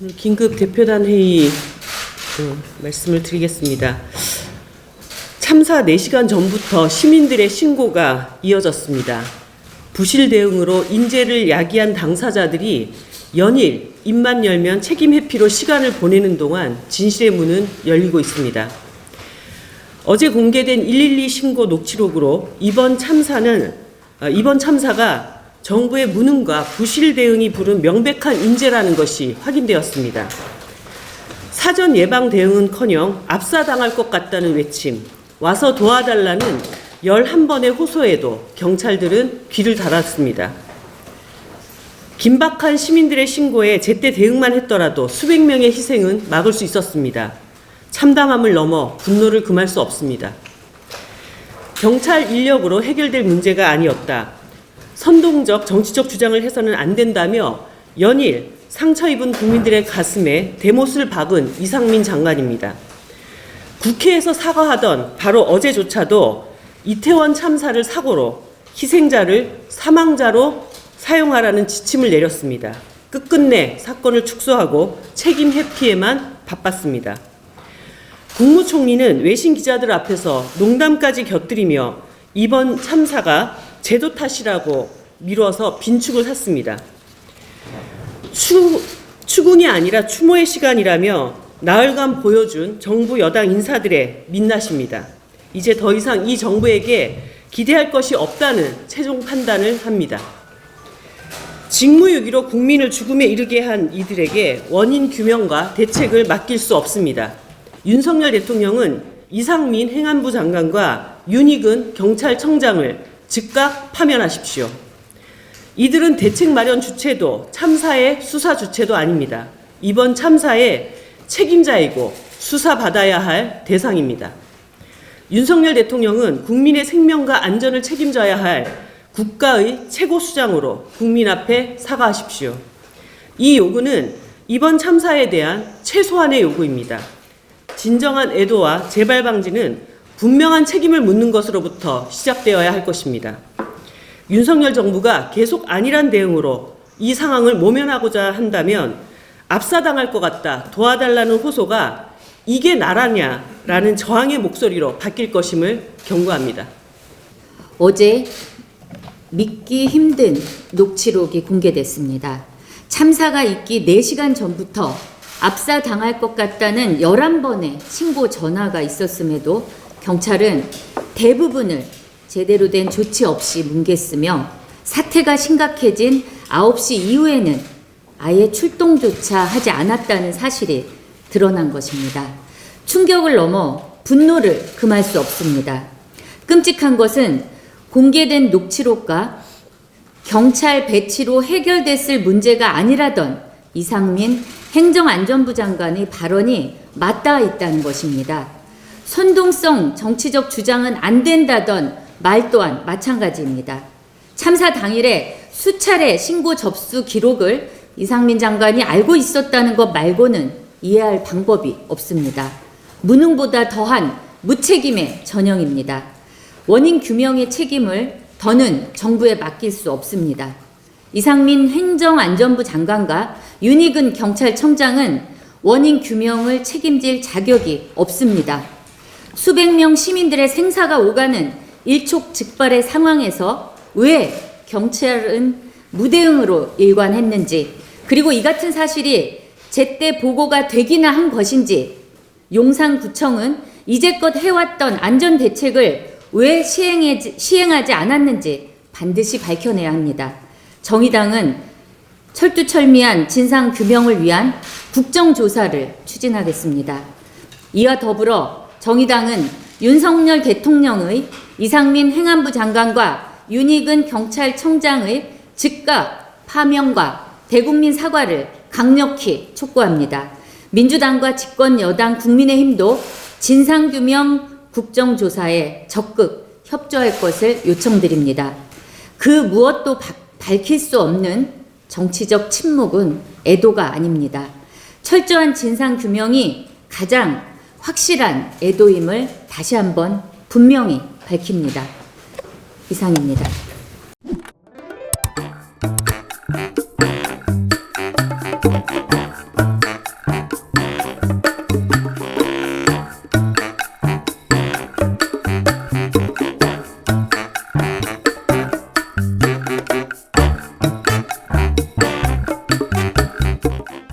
오늘 긴급 대표단 회의 말씀을 드리겠습니다. 참사 4시간 전부터 시민들의 신고가 이어졌습니다. 부실 대응으로 인재를 야기한 당사자들이 연일 입만 열면 책임 회피로 시간을 보내는 동안 진실의 문은 열리고 있습니다. 어제 공개된 112 신고 녹취록으로 이번 참사가 정부의 무능과 부실 대응이 부른 명백한 인재라는 것이 확인되었습니다. 사전 예방 대응은커녕 압사당할 것 같다는 외침, 와서 도와달라는 11번의 호소에도 경찰들은 귀를 닫았습니다. 긴박한 시민들의 신고에 제때 대응만 했더라도 수백 명의 희생은 막을 수 있었습니다. 참담함을 넘어 분노를 금할 수 없습니다. 경찰 인력으로 해결될 문제가 아니었다. 선동적 정치적 주장을 해서는 안 된다며 연일 상처 입은 국민들의 가슴에 대못을 박은 이상민 장관입니다. 국회에서 사과하던 바로 어제조차도 이태원 참사를 사고로 희생자를 사망자로 사용하라는 지침을 내렸습니다. 끝끝내 사건을 축소하고 책임 회피에만 바빴습니다. 국무총리는 외신 기자들 앞에서 농담까지 곁들이며 이번 참사가 제도 탓이라고 미뤄서 빈축을 샀습니다. 추궁이 아니라 추모의 시간이라며 나흘간 보여준 정부 여당 인사들의 민낯입니다. 이제 더 이상 이 정부에게 기대할 것이 없다는 최종 판단을 합니다. 직무유기로 국민을 죽음에 이르게 한 이들에게 원인 규명과 대책을 맡길 수 없습니다. 윤석열 대통령은 이상민 행안부 장관과 윤희근 경찰청장을 즉각 파면하십시오. 이들은 대책 마련 주체도 참사의 수사 주체도 아닙니다. 이번 참사의 책임자이고 수사받아야 할 대상입니다. 윤석열 대통령은 국민의 생명과 안전을 책임져야 할 국가의 최고 수장으로 국민 앞에 사과하십시오. 이 요구는 이번 참사에 대한 최소한의 요구입니다. 진정한 애도와 재발 방지는 분명한 책임을 묻는 것으로부터 시작되어야 할 것입니다. 윤석열 정부가 계속 안일한 대응으로 이 상황을 모면하고자 한다면 압사당할 것 같다, 도와달라는 호소가 이게 나라냐라는 저항의 목소리로 바뀔 것임을 경고합니다. 어제 믿기 힘든 녹취록이 공개됐습니다. 참사가 있기 4시간 전부터 압사당할 것 같다는 11번의 신고 전화가 있었음에도 경찰은 대부분을 제대로 된 조치 없이 뭉갰으며 사태가 심각해진 9시 이후에는 아예 출동조차 하지 않았다는 사실이 드러난 것입니다. 충격을 넘어 분노를 금할 수 없습니다. 끔찍한 것은 공개된 녹취록과 경찰 배치로 해결됐을 문제가 아니라던 이상민 행정안전부 장관의 발언이 맞닿아 있다는 것입니다. 선동성 정치적 주장은 안 된다던 말 또한 마찬가지입니다. 참사 당일에 수차례 신고 접수 기록을 이상민 장관이 알고 있었다는 것 말고는 이해할 방법이 없습니다. 무능보다 더한 무책임의 전형입니다. 원인 규명의 책임을 더는 정부에 맡길 수 없습니다. 이상민 행정안전부 장관과 윤희근 경찰청장은 원인 규명을 책임질 자격이 없습니다. 수백 명 시민들의 생사가 오가는 일촉즉발의 상황에서 왜 경찰은 무대응으로 일관했는지, 그리고 이 같은 사실이 제때 보고가 되기나 한 것인지, 용산구청은 이제껏 해왔던 안전대책을 왜 시행하지 않았는지 반드시 밝혀내야 합니다. 정의당은 철두철미한 진상규명을 위한 국정조사를 추진하겠습니다. 이와 더불어 정의당은 윤석열 대통령의 이상민 행안부 장관과 윤희근 경찰청장의 즉각 파면과 대국민 사과를 강력히 촉구합니다. 민주당과 집권 여당 국민의힘도 진상규명 국정조사에 적극 협조할 것을 요청드립니다. 그 무엇도 밝힐 수 없는 정치적 침묵은 애도가 아닙니다. 철저한 진상규명이 가장 확실한 애도임을 다시 한번 분명히 밝힙니다. 이상입니다.